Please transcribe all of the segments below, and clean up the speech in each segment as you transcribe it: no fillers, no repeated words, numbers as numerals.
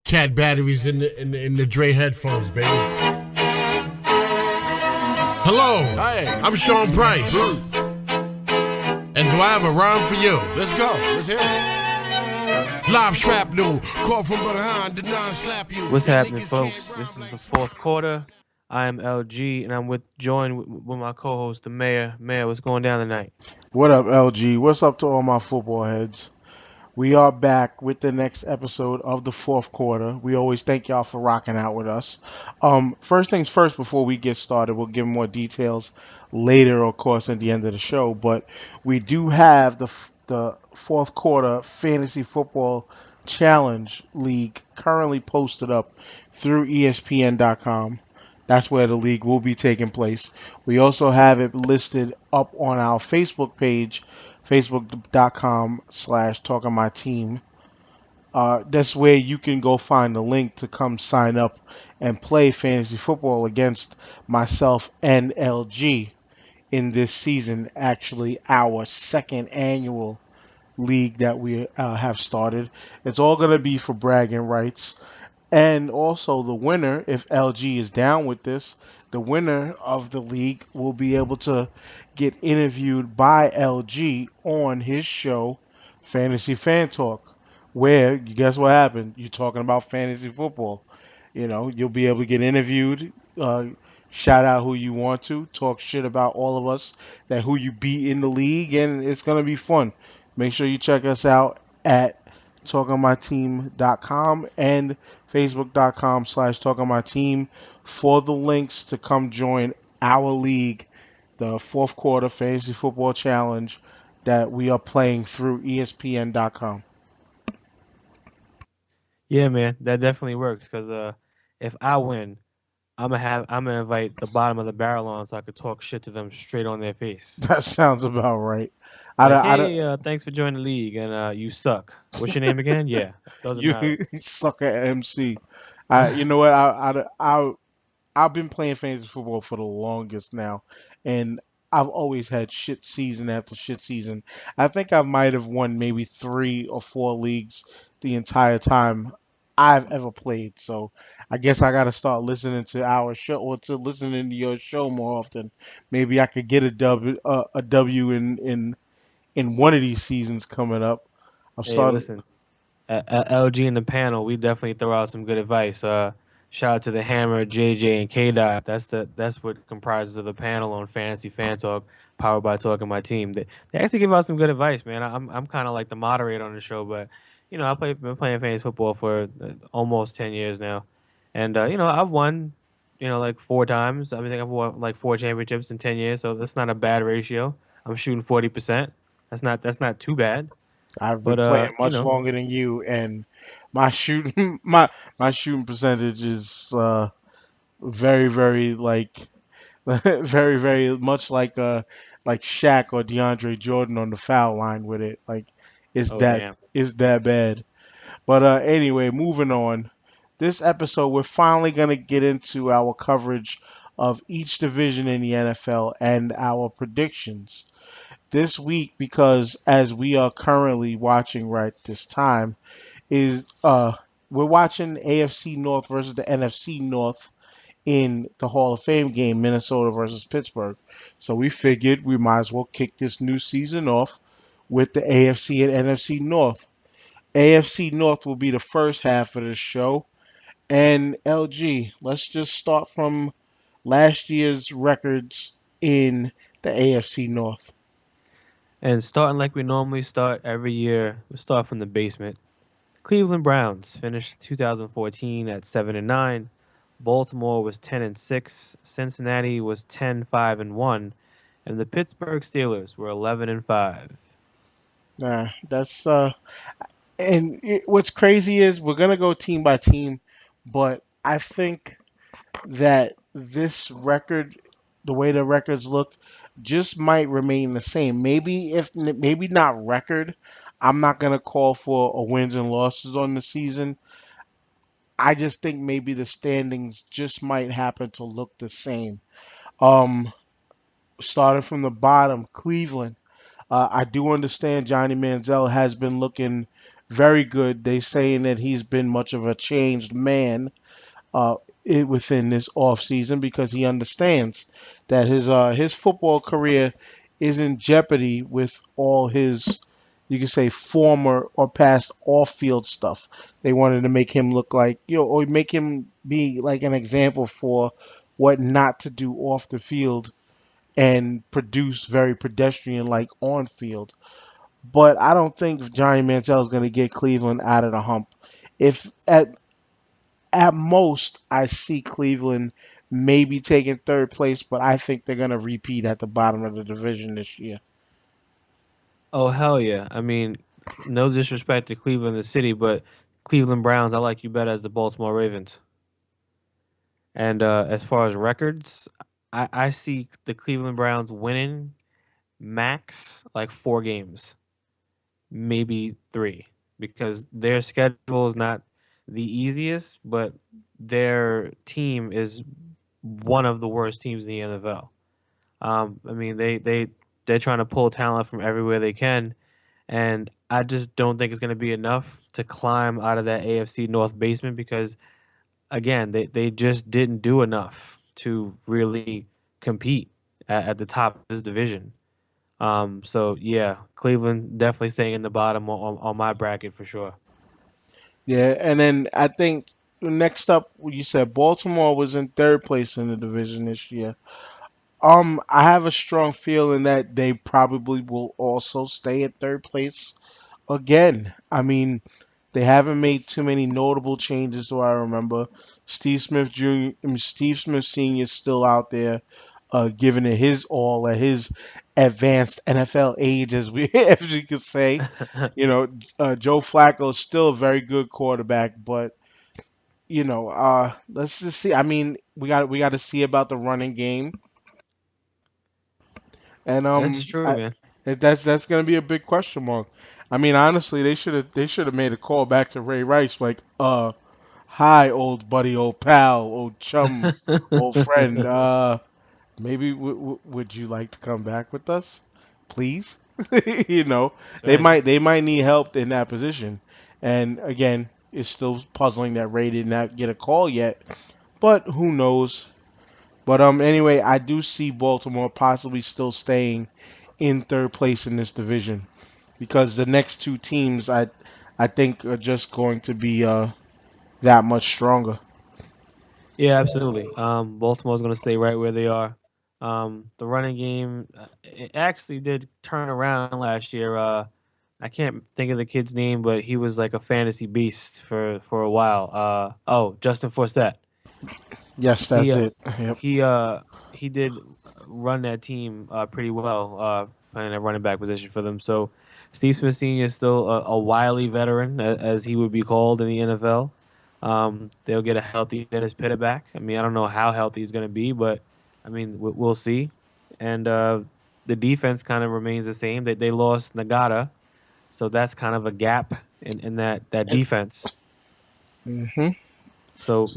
Cat batteries in the Dre headphones, baby. Hello, Hey. I'm Sean Price. And do I have a rhyme for you? Let's go. Let's hear it. Live shrapnel, call from behind, the non-slap you. What's Y'all happening, niggas folks? can't rhyme This is like the Snoop fourth quarter. I am LG, and I'm joined with my co-host, the Mayor. Mayor, what's going down tonight? What up, LG? What's up to all my football heads? We are back with the next episode of the fourth quarter. We always thank y'all for rocking out with us. First things first, before we get started, we'll give more details later, of course, at the end of the show. But we do have the fourth quarter fantasy football challenge league currently posted up through ESPN.com. That's where the league will be taking place. We also have it listed up on our Facebook page, facebook.com/talking my team. That's where you can go find the link to come sign up and play fantasy football against myself and LG in this season. Actually, our second annual league that we have started. It's all going to be for bragging rights. And also, the winner, if LG is down with this, the winner of the league will be able to get interviewed by LG on his show, Fantasy Fan Talk, where, you guess what happened? You're talking about fantasy football. You know, you'll be able to get interviewed, shout out who you want to, talk shit about all of us, that who you beat in the league, and it's going to be fun. Make sure you check us out at talkingmyteam.com and facebook.com/talkingmyteam for the links to come join our league, the fourth quarter fantasy football challenge that we are playing through ESPN.com. Yeah, man, that definitely works. Because if I win, I'm gonna invite the bottom of the barrel on so I could talk shit to them straight on their face. That sounds about right. I Like, don't, I don't, hey, thanks for joining the league, and you suck. What's your name again? Yeah, doesn't you matter. suck at MC. You know what? I've been playing fantasy football for the longest now, and I've always had shit season after shit season. I think I might have won maybe 3 or 4 leagues the entire time I've ever played. So I guess I got to start listening to our show or to listening to your show more often. Maybe I could get a W in one of these seasons coming up. I'm Hey, starting. listen, LG in the panel, we definitely throw out some good advice. Shout out to the Hammer, JJ, and K Dot. That's what comprises of the panel on Fantasy Fan Talk, powered by Talking My Team. They actually give out some good advice, man. I'm kind of like the moderator on the show, but been playing fantasy football for almost 10 years now, and I've won, like 4 times. I think I've won like 4 championships in 10 years, so that's not a bad ratio. I'm shooting 40%. That's not too bad. I've been But playing much longer than you, and my shooting my shooting percentage is very very like very very much like Shaq or DeAndre Jordan on the foul line with it. Like it's oh that damn. it's that bad. But anyway, moving on. This episode, we're finally gonna get into our coverage of each division in the NFL and our predictions this week because as we are currently watching right this time is we're watching AFC North versus the NFC North in the Hall of Fame game, Minnesota versus Pittsburgh. So we figured we might as well kick this new season off with the AFC and NFC North. AFC North will be the first half of the show. And LG, let's just start from last year's records in the AFC North. And starting like we normally start every year, we start from the basement. Cleveland Browns finished 2014 at 7-9. Baltimore was 10-6. Cincinnati was 10-5-1, and the Pittsburgh Steelers were 11-5. Nah, that's what's crazy is we're gonna go team by team, but I think that this record, the way the records look, just might remain the same. Maybe not record. I'm not gonna call for a wins and losses on the season. I just think maybe the standings just might happen to look the same. Um, Starting from the bottom, Cleveland. I do understand Johnny Manziel has been looking very good. They saying that he's been much of a changed man uh, within this off season because he understands that his football career is in jeopardy with all his, you can say, former or past off field stuff. They wanted to make him look like, or make him be like an example for what not to do off the field and produce very pedestrian like on field. But I don't think Johnny Manziel is going to get Cleveland out of the hump. If at most, I see Cleveland maybe taking third place, but I think they're going to repeat at the bottom of the division this year. Oh hell yeah! I mean, no disrespect to Cleveland the city, but Cleveland Browns, I like you better as the Baltimore Ravens. And as far as records, I see the Cleveland Browns winning max like 4 games, maybe three, because their schedule is not the easiest, but their team is one of the worst teams in the NFL. I mean, they're trying to pull talent from everywhere they can, and I just don't think it's going to be enough to climb out of that AFC North basement because again, they just didn't do enough to really compete at the top of this division. So yeah, Cleveland definitely staying in the bottom on my bracket for sure. Yeah, and then I think next up, you said Baltimore was in third place in the division this year. I have a strong feeling that they probably will also stay at third place again. I mean, they haven't made too many notable changes, so I remember Steve Smith Jr. Steve Smith Sr. is still out there, giving it his all at his advanced NFL age, as we as you could say. You know, Joe Flacco is still a very good quarterback, but let's just see. I mean, we got to see about the running game, and That's true, man. that's gonna be a big question mark. I mean, honestly, they should have made a call back to Ray Rice, like, hi, old buddy, old pal, old chum, old friend. Maybe would you like to come back with us, please? you know, That's they right. might need help in that position. And again, it's still puzzling that Ray did not get a call yet, but who knows? But anyway, I do see Baltimore possibly still staying in third place in this division because the next two teams I think are just going to be that much stronger. Yeah, absolutely. Baltimore's going to stay right where they are. The running game, it actually did turn around last year. I can't think of the kid's name, but he was like a fantasy beast for a while. Oh, Justin Forsett. Yes, He that's it. Yep. he uh he did run that team pretty well, playing a running back position for them. So Steve Smith Sr. is still a wily veteran, as he would be called in the NFL. They'll get a healthy Dennis Pitta back. I mean, I don't know how healthy he's going to be, but I mean, we'll see. And the defense kind of remains the same. They lost Nagata, so that's kind of a gap in that defense. hmm So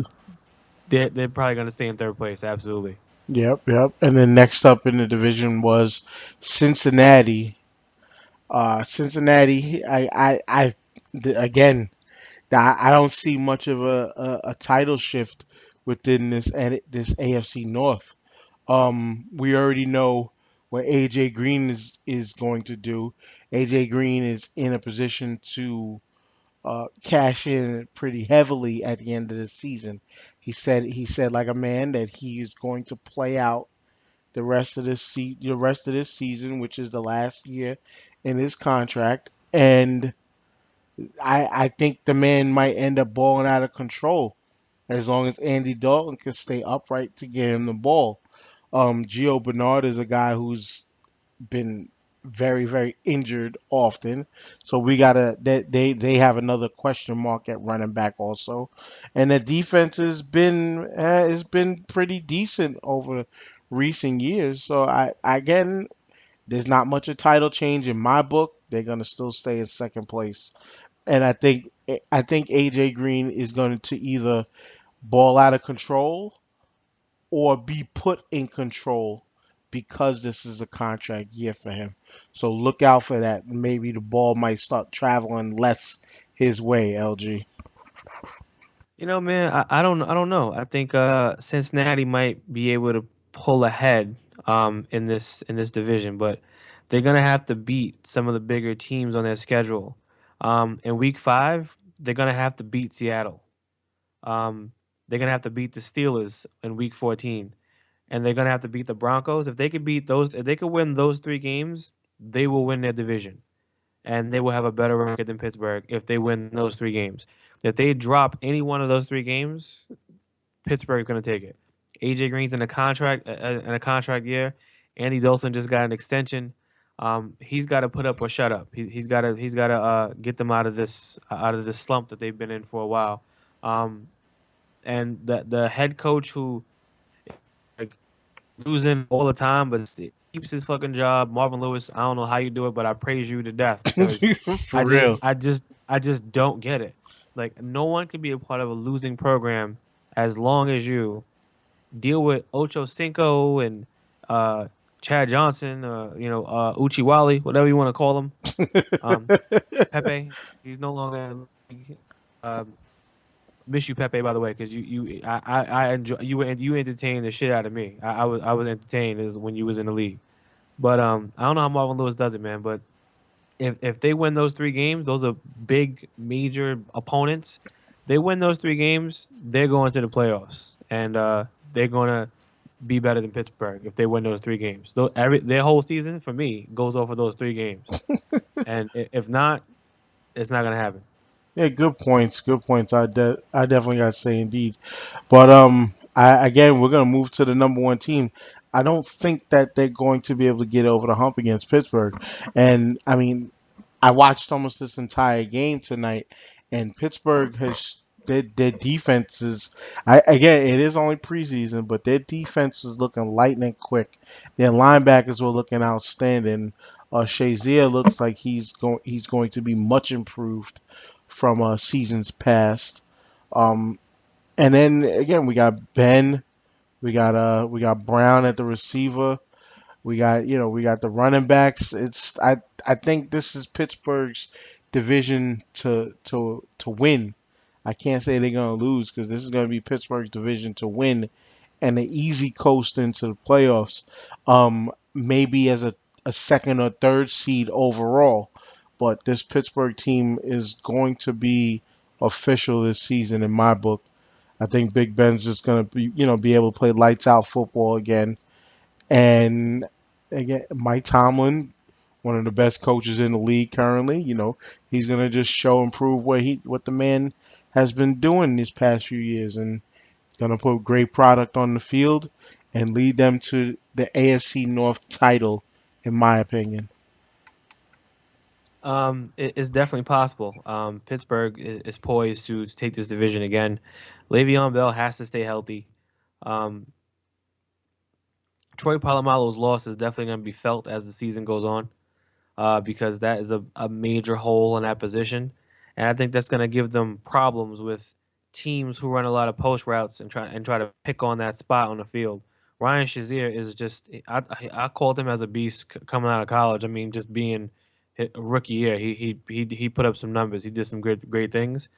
they're probably going to stay in third place. Absolutely. Yep, yep. And then next up in the division was Cincinnati. Cincinnati, again, I don't see much of a title shift within this AFC North. We already know what AJ Green is going to do. AJ Green is in a position to cash in pretty heavily at the end of the season. He said like a man that he is going to play out the rest of this season, which is the last year in his contract, and I think the man might end up balling out of control as long as Andy Dalton can stay upright to get him the ball. Gio Bernard is a guy who's been very, very injured often. So we gotta they have another question mark at running back also, and the defense has been pretty decent over recent years. So I again, there's not much a title change in my book. They're gonna still stay in second place, and I think AJ Green is going to either ball out of control or be put in control because this is a contract year for him. So look out for that. Maybe the ball might start traveling less his way, LG. Man, I don't know. I think Cincinnati might be able to pull ahead in this division, but they're gonna have to beat some of the bigger teams on their schedule. In week 5, they're gonna have to beat Seattle. Um, they're gonna have to beat the Steelers in week 14, and they're gonna have to beat the Broncos. If they could win those 3 games, they will win their division, and they will have a better record than Pittsburgh if they win those 3 games. If they drop any one of those 3 games, Pittsburgh's going to take it. AJ Green's in a contract year. Andy Dalton just got an extension. He's got to put up or shut up. He's got to get them out of this slump that they've been in for a while. Um, and the head coach who like, losing all the time but keeps his fucking job, Marvin Lewis. I don't know how you do it, but I praise you to death because For real. I just don't get it. Like no one can be a part of a losing program as long as you deal with Ocho Cinco and uh, Chad Johnson, Uchiwali, whatever you want to call him. Um, Pepe, he's no longer in the league. Um, miss you, Pepe, by the way, because I enjoy you entertained the shit out of me. I was entertained as when you was in the league. But I don't know how Marvin Lewis does it, man. But if they win those 3 games, those are big major opponents. They win those 3 games, they're going to the playoffs, and they're gonna be better than Pittsburgh if they win those 3 games. Their whole season for me goes off of those 3 games, and if not, it's not gonna happen. Yeah, good points. Good points. I definitely got to say indeed. But I again, we're gonna move to the number one team. I don't think that they're going to be able to get over the hump against Pittsburgh. And I mean, I watched almost this entire game tonight, and Pittsburgh has their defense is. I again, it is only preseason, but their defense is looking lightning quick. Their linebackers were looking outstanding. Shazier looks like he's going to be much improved from seasons past. Um, and then again, we got Ben, we got Brown at the receiver. We got the running backs. I think this is Pittsburgh's division to win. I can't say they're gonna lose because this is gonna be Pittsburgh's division to win and an easy coast into the playoffs. Maybe as a second or third seed overall, but this Pittsburgh team is going to be official this season in my book. I think Big Ben's just gonna be able to play lights out football again. And again, Mike Tomlin, one of the best coaches in the league currently, he's gonna just show and prove what the man has been doing these past few years, and gonna put great product on the field and lead them to the AFC North title, in my opinion. It's definitely possible. Pittsburgh is poised to take this division again. Le'Veon Bell has to stay healthy. Um, Troy Polamalu's loss is definitely going to be felt as the season goes on. Because that is a major hole in that position. And I think that's going to give them problems with teams who run a lot of post routes and try to pick on that spot on the field. Ryan Shazier is just I called him as a beast coming out of college. I mean, just being a rookie year, he put up some numbers. He did some great things,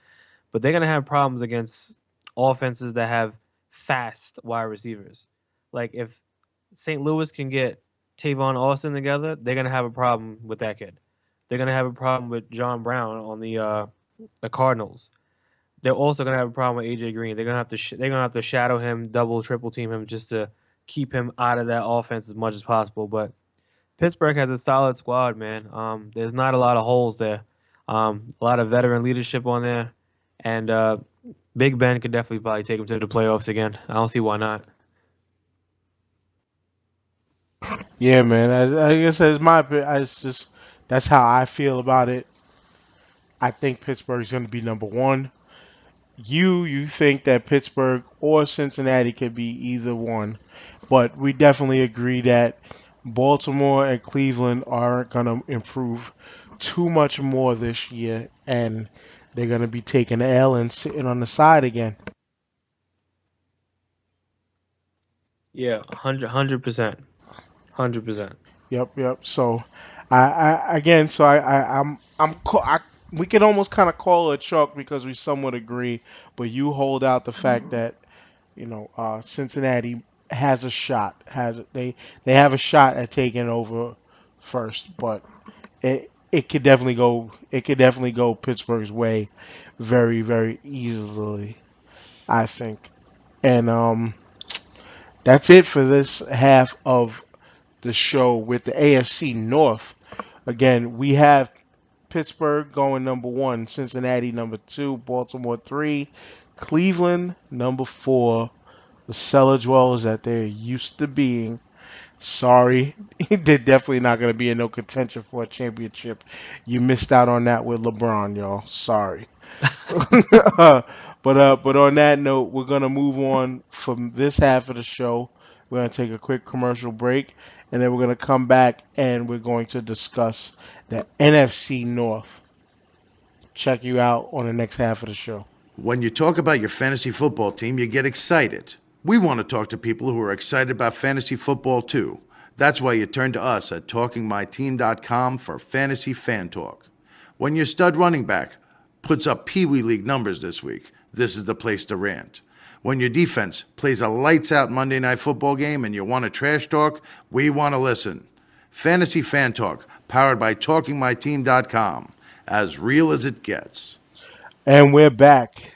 but they're gonna have problems against offenses that have fast wide receivers. Like if St. Louis can get Tavon Austin together, they're gonna have a problem with that kid. They're gonna have a problem with John Brown on the Cardinals. They're also gonna have a problem with AJ Green. They're gonna have to shadow him, double, triple team him just to keep him out of that offense as much as possible. But Pittsburgh has a solid squad, man. There's not a lot of holes there. A lot of veteran leadership on there, and Big Ben could definitely probably take him to the playoffs again. I don't see why not. Yeah, man. I guess that's it's just that's how I feel about it. I think Pittsburgh's going to be number one. You think that Pittsburgh or Cincinnati could be either one, but we definitely agree that Baltimore and Cleveland aren't going to improve too much more this year, and they're going to be taking the L and sitting on the side again. Yeah, 100%, 100%. Yep, yep. So, I again, so I'm we can almost kind of call it chalk because we somewhat agree, but you hold out the fact that Cincinnati has a shot. They have a shot at taking over first, but it could definitely go. It could definitely go Pittsburgh's way, very very easily. I think, and that's it for this half of the show with the AFC North. Again, we have Pittsburgh going number one, Cincinnati number two, Baltimore three, Cleveland number four, the cellar dwellers that they're used to being. Sorry, they're definitely not going to be in no contention for a championship. You missed out on that with LeBron, y'all. Sorry. But on that note, we're gonna move on from this half of the show. We're gonna take a quick commercial break, and then we're gonna come back and we're going to discuss the NFC North. Check you out on the next half of the show. When you talk about your fantasy football team, you get excited. We want to talk to people who are excited about fantasy football too. That's why you turn to us at TalkingMyTeam.com for fantasy fan talk. When your stud running back puts up Pee Wee League numbers this week, this is the place to rant. When your defense plays a lights out Monday Night Football game and you want to trash talk, we want to listen. Fantasy Fan Talk, powered by TalkingMyTeam.com. As real as it gets. And we're back.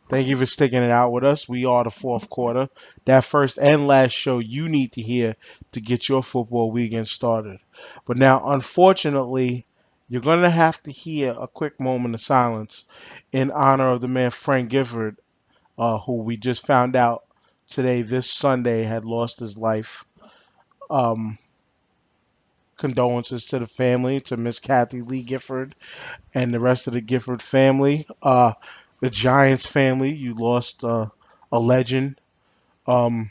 Thank you for sticking it out with us. We are the fourth quarter. That first and last show you need to hear to get your football weekend started. But now, unfortunately, you're going to have to hear a quick moment of silence in honor of the man Frank Gifford, who we just found out today, this Sunday, had lost his life. Um, Condolences to the family, to Miss Kathy Lee Gifford and the rest of the Gifford family. The Giants family, you lost a legend. Um,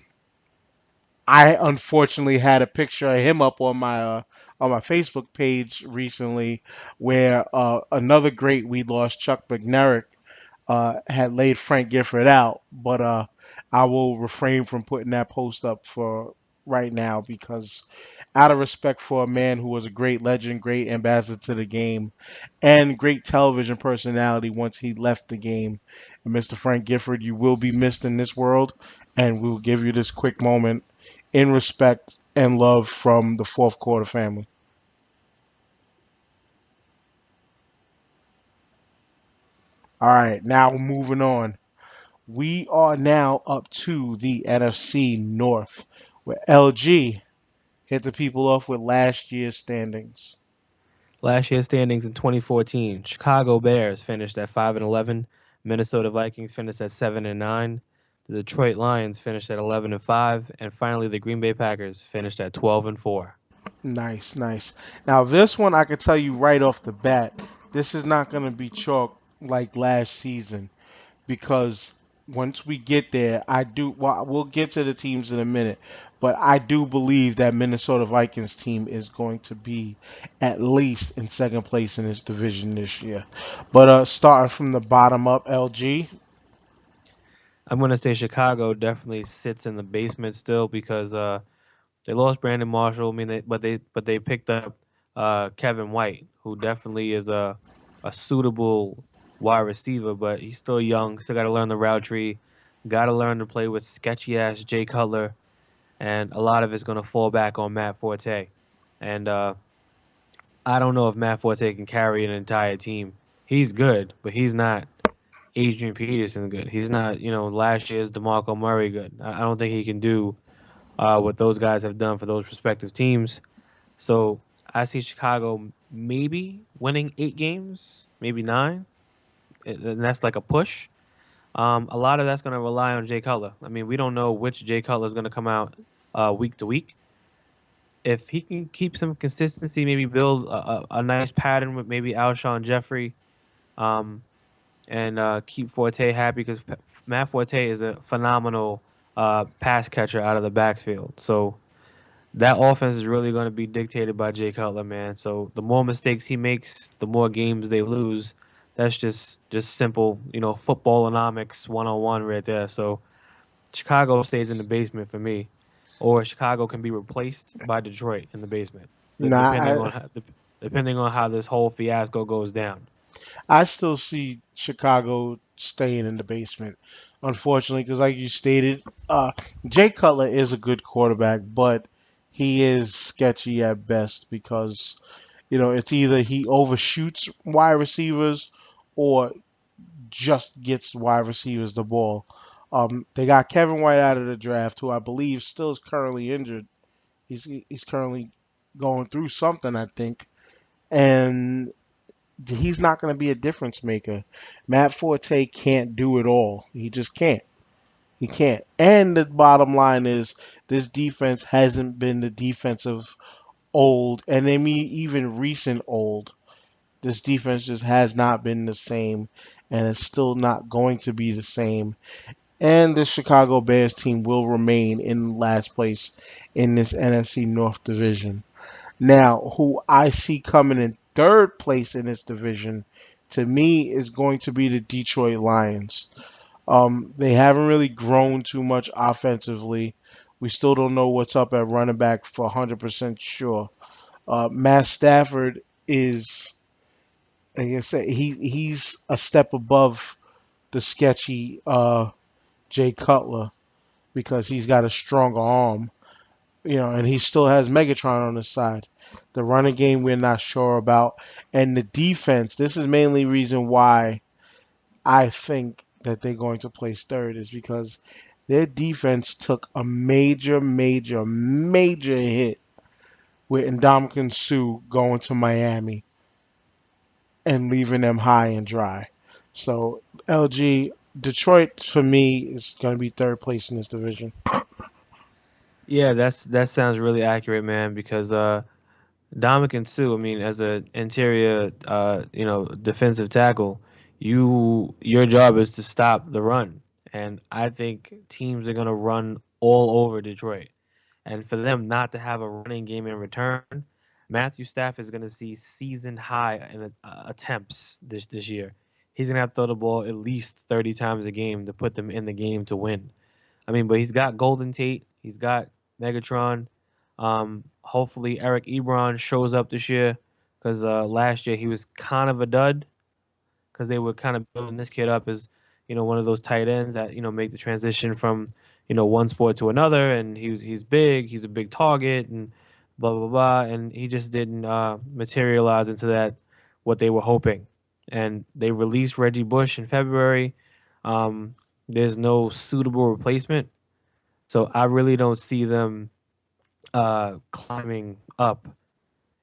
I unfortunately had a picture of him up on my Facebook page recently, where another great we lost, Chuck McNerrick, had laid Frank Gifford out, but I will refrain from putting that post up for right now because out of respect for a man who was a great legend, great ambassador to the game, and great television personality once he left the game, Mr. Frank Gifford, you will be missed in this world, and we'll give you this quick moment in respect and love from the fourth quarter family. All right, now moving on. We are now up to the NFC North, where LG hit the people off with last year's standings. Last year's standings in 2014, Chicago Bears finished at 5-11, Minnesota Vikings finished at 7-9, the Detroit Lions finished at 11-5, and finally the Green Bay Packers finished at 12-4. Nice, nice. Now, this one I can tell you right off the bat, this is not going to be chalk like last season because once we get there, well, we'll get to the teams in a minute, but I do believe that Minnesota Vikings team is going to be at least in second place in this division this year. But starting from the bottom up, LG, I'm going to say Chicago definitely sits in the basement still because they lost Brandon Marshall. I mean, they picked up Kevin White, who definitely is a suitable wide receiver, but he's still young. Still got to learn the route tree. Got to learn to play with sketchy ass Jay Cutler, and a lot of it's going to fall back on Matt Forte. And I don't know if Matt Forte can carry an entire team. He's good, but he's not Adrian Peterson good. He's not, last year's DeMarco Murray good. I don't think he can do what those guys have done for those respective teams. So I see Chicago maybe winning 8 games, maybe nine, and that's like a push. A lot of that's going to rely on Jay Cutler. I mean, we don't know which Jay Cutler is going to come out week to week. If he can keep some consistency, maybe build a nice pattern with maybe Alshon Jeffrey, um, and keep Forte happy because Matt Forte is a phenomenal pass catcher out of the backfield. So that offense is really going to be dictated by Jay Cutler, man. So the more mistakes he makes, the more games they lose. That's just simple, footballonomics 101 right there. So Chicago stays in the basement for me, or Chicago can be replaced by Detroit in the basement, nah, depending on how this whole fiasco goes down. I still see Chicago staying in the basement, unfortunately, because like you stated, uh, Jay Cutler is a good quarterback, but he is sketchy at best because it's either he overshoots wide receivers or just gets wide receivers the ball. They got Kevin White out of the draft, who I believe still is currently injured. He's currently going through something, I think, and he's not going to be a difference maker. Matt Forte can't do it all. He just can't. He can't. And the bottom line is this defense hasn't been the defense of old, and I mean even recent old. This defense just has not been the same, and it's still not going to be the same. And the Chicago Bears team will remain in last place in this NFC North division. Now, who I see coming in third place in this division, to me, is going to be the Detroit Lions. They haven't really grown too much offensively. We still don't know what's up at running back for 100% sure. Matt Stafford is, like I said, he's a step above the sketchy Jay Cutler because he's got a stronger arm, and he still has Megatron on his side. The running game we're not sure about, and the defense. This is mainly reason why I think that they're going to place third is because their defense took a major, major, major hit with Ndamukong Suh going to Miami and leaving them high and dry. So LG Detroit for me is going to be third place in this division. Yeah, that sounds really accurate, man. Because Dominican Sue, I mean, as an interior, defensive tackle, your job is to stop the run, and I think teams are gonna run all over Detroit, and for them not to have a running game in return, Matthew Stafford is gonna see season high in attempts this year. He's gonna have to throw the ball at least 30 times a game to put them in the game to win. I mean, but he's got Golden Tate, he's got Megatron. Hopefully Eric Ebron shows up this year because last year he was kind of a dud because they were kind of building this kid up as one of those tight ends that make the transition from one sport to another, and he's big, he's a big target, and blah blah blah, and he just didn't materialize into that what they were hoping, and they released Reggie Bush in February. Um, there's no suitable replacement, so I really don't see them climbing up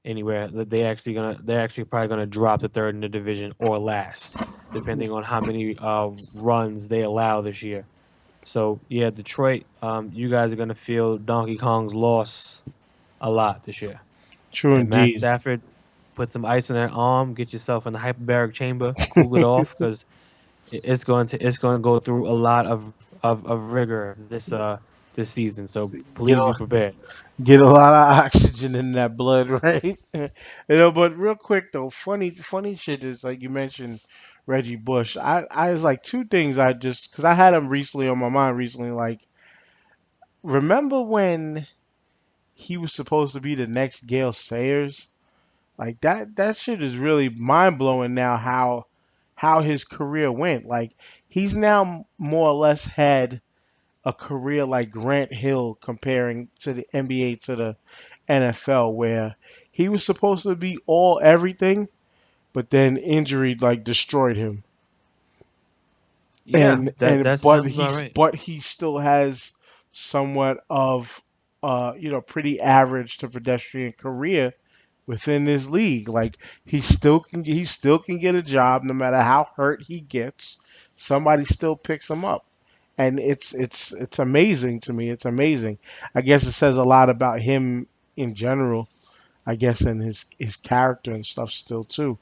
anywhere. That they're actually probably gonna drop to third in the division or last, depending on how many runs they allow this year. So yeah, Detroit, you guys are gonna feel Donkey Kong's loss a lot this year. True And Matt indeed. Stafford, put some ice on that arm, get yourself in the hyperbaric chamber, cool it off, because it's going to go through a lot of rigor this season. So Get please be a, prepared. get a lot of oxygen in that blood, right? But real quick though, funny shit is like you mentioned Reggie Bush. I was like two things I just because I had him recently on my mind recently. Like, remember when he was supposed to be the next Gale Sayers? Like that shit is really mind blowing now how his career went. Like he's now more or less had a career like Grant Hill comparing to the NBA to the NFL where he was supposed to be all everything, but then injury like destroyed him. Yeah, And that and but sounds about he's right. but he still has somewhat of pretty average to pedestrian career within this league. Like he still can get a job no matter how hurt he gets. Somebody still picks him up. And it's amazing to me. It's amazing. I guess it says a lot about him in general. I guess and his character and stuff still too.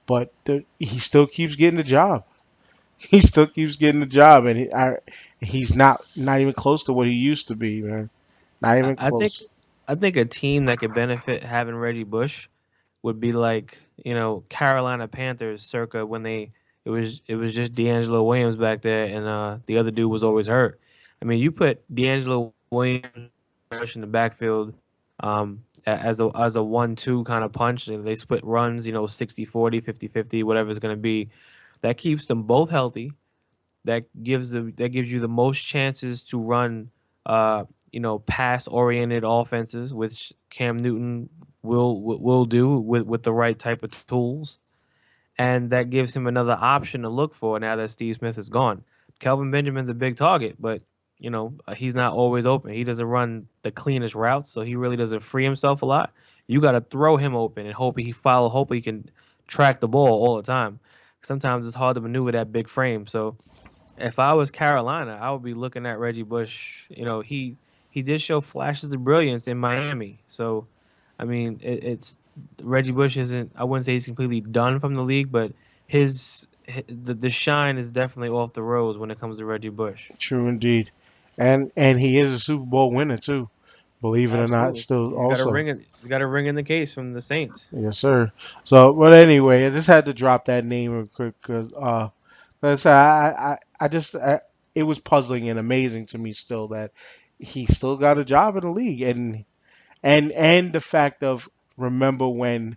But he still keeps getting the job. He still keeps getting the job, and he's not even close to what he used to be, man. Not I, even I think close. I think a team that could benefit having Reggie Bush would be like Carolina Panthers, circa when it was just D'Angelo Williams back there, and the other dude was always hurt. I mean, you put D'Angelo Williams in the backfield. As a 1-2 kind of punch. If they split runs, 60-40, 50-50, whatever it's going to be. That keeps them both healthy. That gives you the most chances to run pass oriented offenses, which Cam Newton will do with the right type of tools, and that gives him another option to look for now that Steve Smith is gone. Kelvin Benjamin's a big target, but he's not always open. He doesn't run the cleanest routes, so he really doesn't free himself a lot. You got to throw him open and hope he can track the ball all the time. Sometimes it's hard to maneuver that big frame. So if I was Carolina, I would be looking at Reggie Bush. He did show flashes of brilliance in Miami. So, I mean, it's Reggie Bush isn't. I wouldn't say he's completely done from the league, but the shine is definitely off the rose when it comes to Reggie Bush. True indeed. And he is a Super Bowl winner too. Believe it or not, Absolutely, still also. He's got a ring in the case from the Saints. Yes, sir. So, but anyway, I just had to drop that name real quick because, I just, it was puzzling and amazing to me still that he still got a job in the league, and the fact of remember when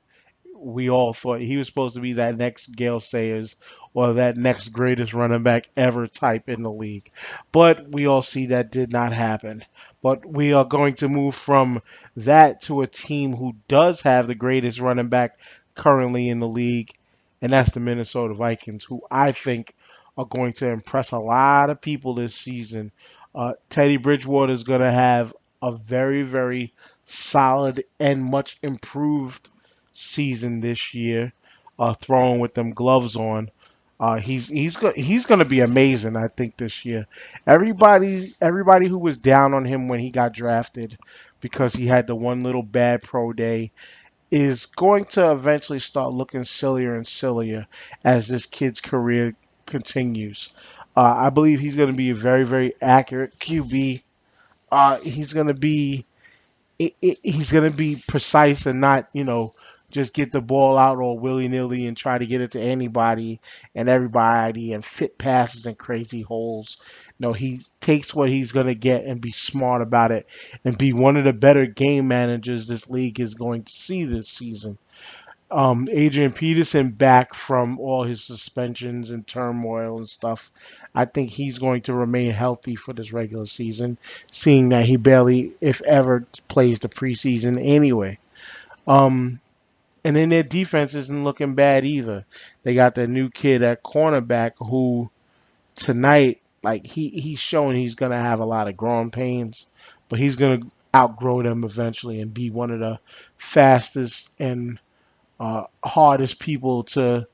we all thought he was supposed to be that next Gale Sayers or that next greatest running back ever type in the league. But we all see that did not happen. But we are going to move from that to a team who does have the greatest running back currently in the league, and that's the Minnesota Vikings, who I think are going to impress a lot of people this season. Teddy Bridgewater is going to have a very, very solid and much improved season this year, throwing with them gloves on. He's going to be amazing. I think this year. Everybody who was down on him when he got drafted because he had the one little bad pro day is going to eventually start looking sillier and sillier as this kid's career continues. I believe he's going to be a very, very accurate QB. He's going to be he's going to be precise and not, just get the ball out all willy nilly and try to get it to anybody and everybody and fit passes in crazy holes. No, he takes what he's going to get and be smart about it and be one of the better game managers this league is going to see this season. Adrian Peterson back from all his suspensions and turmoil and stuff. I think he's going to remain healthy for this regular season, seeing that he barely, if ever, plays the preseason anyway. Um, and then their defense isn't looking bad either. They got the new kid at cornerback who tonight, like he's showing he's gonna have a lot of growing pains, but he's gonna outgrow them eventually and be one of the fastest and hardest people to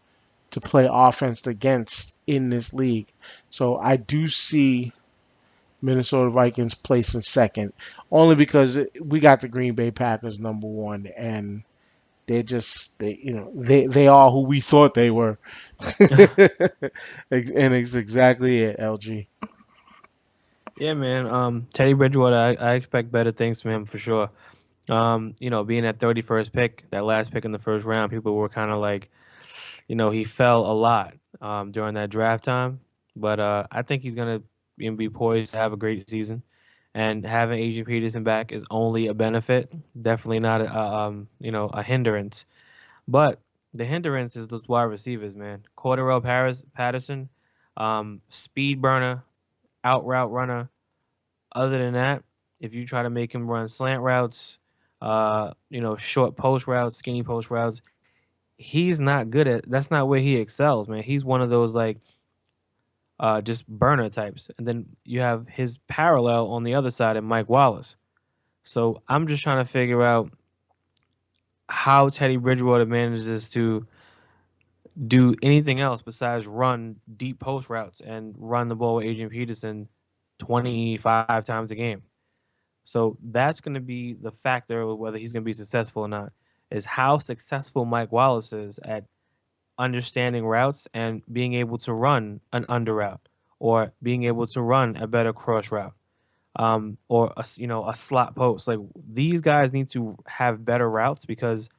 play offense against in this league. So I do see Minnesota Vikings placing second, only because we got the Green Bay Packers number one, and they are who we thought they were, and it's exactly it. LG. Yeah, man. Teddy Bridgewater, I expect better things from him for sure. Being that 31st pick, that last pick in the first round, people were kind of like, he fell a lot during that draft time. But I think he's gonna be poised to have a great season, and having Adrian Peterson back is only a benefit, definitely not a hindrance. But the hindrance is those wide receivers, man. Cordarrelle Patterson, speed burner, out route runner. Other than that, if you try to make him run slant routes, short post routes, skinny post routes, he's not good at. That's not where he excels, man. He's one of those like just burner types. And then you have his parallel on the other side, and Mike Wallace. So I'm just trying to figure out how Teddy Bridgewater manages to do anything else besides run deep post routes and run the ball with Adrian Peterson 25 times a game. So that's going to be the factor of whether he's going to be successful or not. Is how successful Mike Wallace is at understanding routes and being able to run an under route or being able to run a better cross route, or a slot post. Like these guys need to have better routes because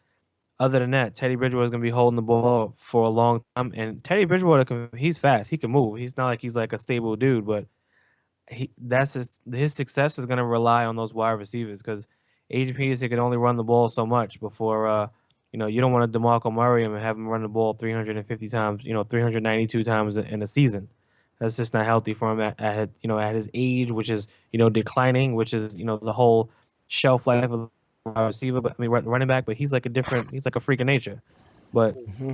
other than that, Teddy Bridgewater is going to be holding the ball for a long time. And Teddy Bridgewater, he's fast. He can move. He's not like he's like a stable dude, but his success is going to rely on those wide receivers because Adrian Peterson can only run the ball so much before you don't want to DeMarco Murray him and have him run the ball 350 times, 392 times in a season. That's just not healthy for him at his age, which is declining, which is the whole shelf life of the wide receiver. But I mean, running back, but he's like a freak of nature. But Hmm.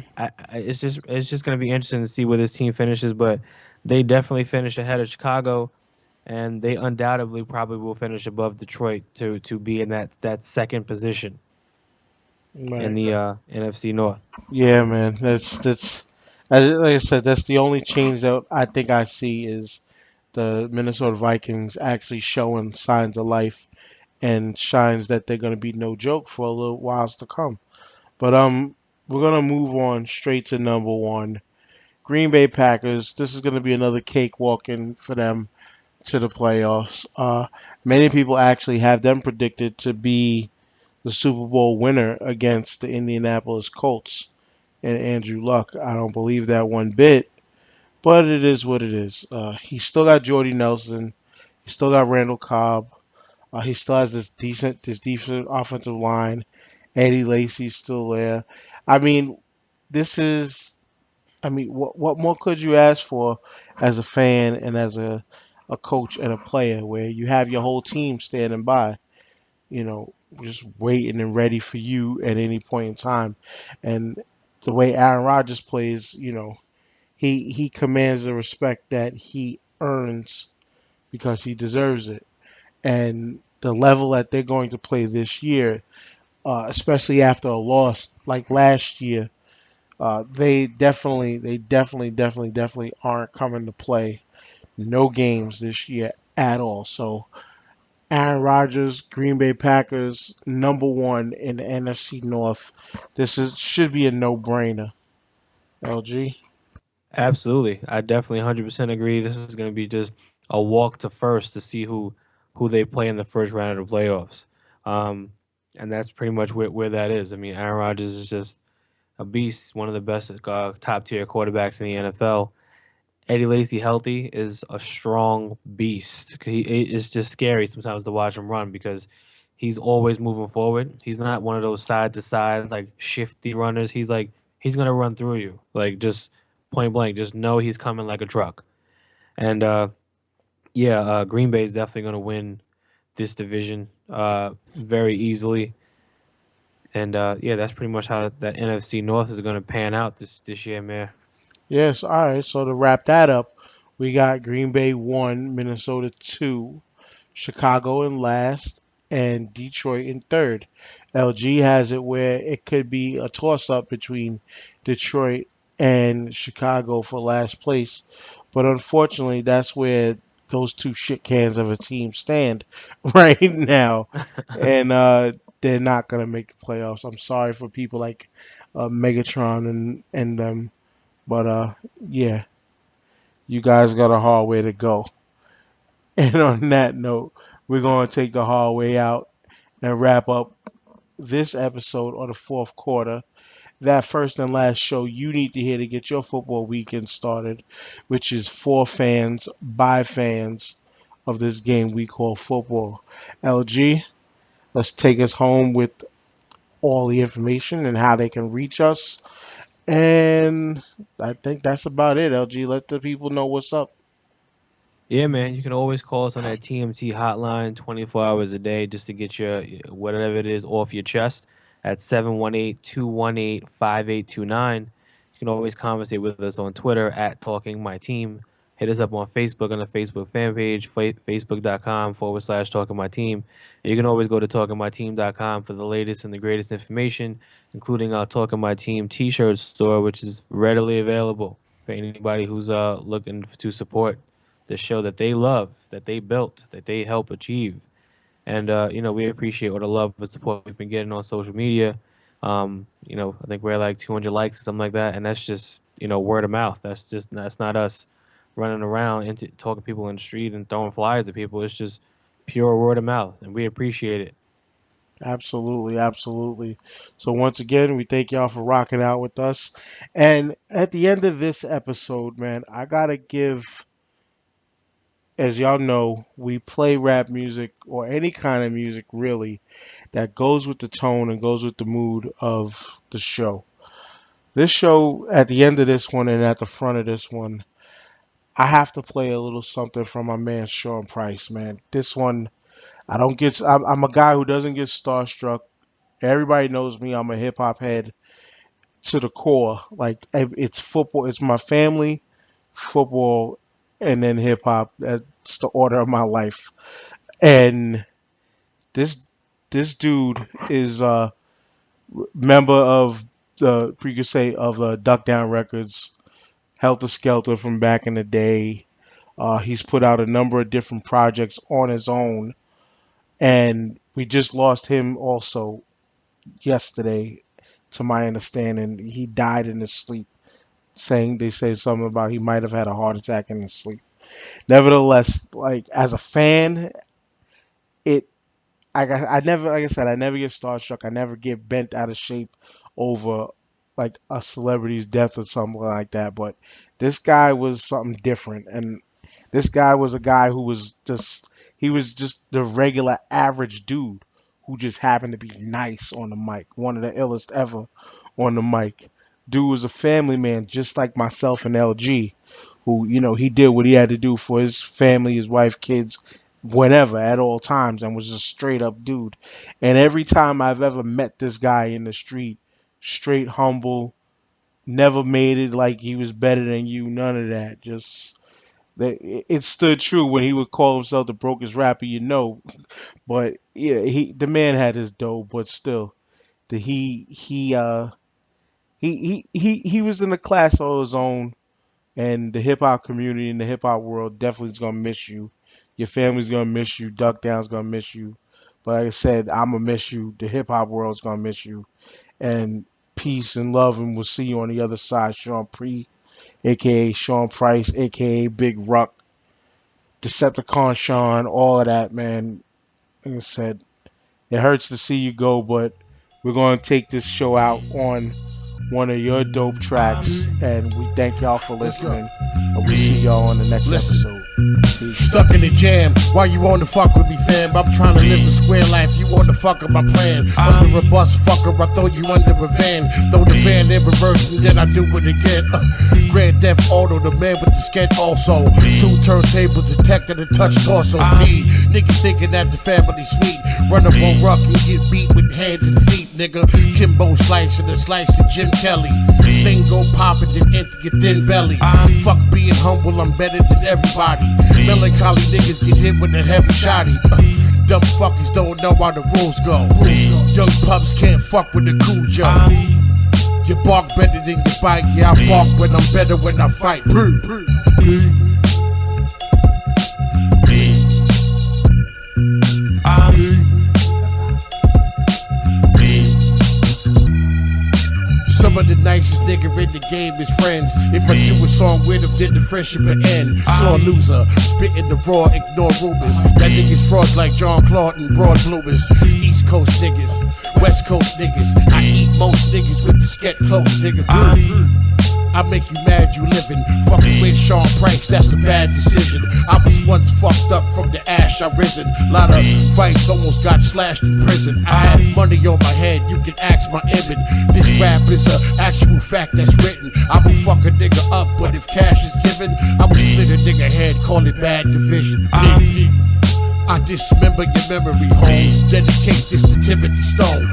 it's just going to be interesting to see where this team finishes. But they definitely finish ahead of Chicago, and they undoubtedly probably will finish above Detroit to be in that second position in Right. the NFC North. Yeah, man. Like I said, that's the only change that I think I see is the Minnesota Vikings actually showing signs of life and shines that they're going to be no joke for a little whiles to come. But we're gonna move on straight to number one. Green Bay Packers. This is going to be another cakewalking for them to the playoffs. Many people actually have them predicted to be the Super Bowl winner against the Indianapolis Colts and Andrew Luck. I don't believe that one bit, but it is what it is. He still got Jordy Nelson. He still got Randall Cobb. He still has this decent offensive line. Eddie Lacy's still there. I mean, this is. I mean, what more could you ask for as a fan and as a coach and a player, where you have your whole team standing by, you know, just waiting and ready for you at any point in time. And the way Aaron Rodgers plays, he commands the respect that he earns because he deserves it. And the level that they're going to play this year, especially after a loss like last year, they definitely aren't coming to play no games this year at all. So Aaron Rodgers, Green Bay Packers, number one in the NFC North. This is should be a no-brainer. LG. Absolutely, I definitely 100% agree. This is going to be just a walk to first to see who they play in the first round of the playoffs. Um, and that's pretty much where that is. I mean, Aaron Rodgers is just a beast, one of the best top tier quarterbacks in the NFL. Eddie Lacy healthy is a strong beast. It's just scary sometimes to watch him run because he's always moving forward. He's not one of those side to side like shifty runners. He's gonna run through you like just point blank. Just know he's coming like a truck. And yeah, Green Bay is definitely gonna win this division very easily. And yeah, that's pretty much how that NFC North is gonna pan out this year, man. Yes, all right. So to wrap that up, we got Green Bay 1, Minnesota 2, Chicago in last, and Detroit in third. LG has it where it could be a toss up between Detroit and Chicago for last place. But unfortunately, that's where those two shit cans of a team stand right now. And they're not going to make the playoffs. I'm sorry for people like Megatron and them. But yeah, you guys got a hard way to go. And on that note, we're going to take the hard way out and wrap up this episode of the fourth quarter. That first and last show you need to hear to get your football weekend started, which is for fans, by fans of this game we call football. LG, let's take us home with all the information and how they can reach us. And I think that's about it, LG. Let the people know what's up. Yeah, man, you can always call us on that TMT hotline 24 hours a day just to get whatever it is off your chest at 718-218-5829. You can always conversate with us on Twitter at Talking My Team. Hit us up on Facebook on the Facebook fan page, facebook.com/ Talking My Team. And you can always go to talkingmyteam.com for the latest and the greatest information, including our Talking My Team t-shirt store, which is readily available for anybody who's looking to support the show that they love, that they built, that they help achieve. And we appreciate all the love and support we've been getting on social media. I think we're at like 200 likes or something like that, and that's just word of mouth. That's not us running around and talking to people in the street and throwing flyers at people. It's just pure word of mouth, and we appreciate it. Absolutely, absolutely. So once again, we thank y'all for rocking out with us. And at the end of this episode, man, I gotta give as y'all know, we play rap music or any kind of music really that goes with the tone and goes with the mood of the show. This show, at the end of this one and at the front of this one, I have to play a little something from my man Sean Price, man. This one, I don't get. I'm a guy who doesn't get starstruck. Everybody knows me. I'm a hip hop head to the core. Like it's football. It's my family, football, and then hip hop. That's the order of my life. And this this dude is a member of the you could say of Duck Down Records, Helter Skelter from back in the day. He's put out a number of different projects on his own, and we just lost him also yesterday. To my understanding, he died in his sleep. Saying they say something about he might have had a heart attack in his sleep. Nevertheless, like as a fan, it I never, like I said, I never get starstruck. I never get bent out of shape over like a celebrity's death or something like that. But this guy was something different, and this guy was a guy who was just he was just the regular average dude who just happened to be nice on the mic. One of the illest ever on the mic. Dude was a family man just like myself and LG, who, he did what he had to do for his family, his wife, kids, whenever, at all times, and was a straight up dude. And every time I've ever met this guy in the street, straight humble, never made it like he was better than you, none of that. Just it stood true when he would call himself the brokest rapper, But yeah, the man had his dough, but still, the he was in a class of his own, and the hip hop community and the hip hop world definitely is gonna miss you. Your family's gonna miss you. Duck Down's gonna miss you. But like I said, I'm gonna miss you. The hip hop world's gonna miss you. And peace and love, and we'll see you on the other side. Sean Pre, aka Sean Price, aka Big Ruck, Decepticon Sean, all of that, man. Like I said, it hurts to see you go, but we're gonna take this show out on one of your dope tracks, and we thank y'all for Let's go. listening, and we'll see y'all on the next Listen. episode. Peace. Stuck in the jam, why you wanna fuck with me, fam? I'm trying to live a square life, you wanna fuck up my plan. Under a bus, fucker, I throw you under a van. Throw the van in reverse and then I do it again. Grand Theft Auto, the man with the sketch also. 2 turntables detected and touch torsos. P, niggas thinking that the family sweet. Run up on Ruck and get beat with hands and feet, nigga. Kimbo slicing and slicing Jim Kelly. Thing go poppin', then enter your thin belly. Fuck being humble, I'm better than everybody. Melancholy niggas get hit with a heavy shotty. Dumb fuckers don't know how the rules go. Young pups can't fuck with the cool Joe. You bark better than you bite. Yeah, I bark, but I'm better when I fight. Some of the nicest nigga in the game is friends. If I do a song with him, then the friendship will end. Sore loser, spitting the raw, ignore rumors. That niggas frauds like John Claude and broad bloomers. East Coast niggas, West Coast niggas. I eat most niggas with the sket close, nigga. I make you mad, you living. Fucking with Sean Price, that's a bad decision. I was once fucked up from the ash I risen. Lot of fights, almost got slashed in prison. I had money on my head, you can ask my image. This rap is a actual fact that's written. I will fuck a nigga up, but if cash is given, I will split a nigga head, call it bad division. I dismember your memory holes. Dedicate this to Timothy Stone.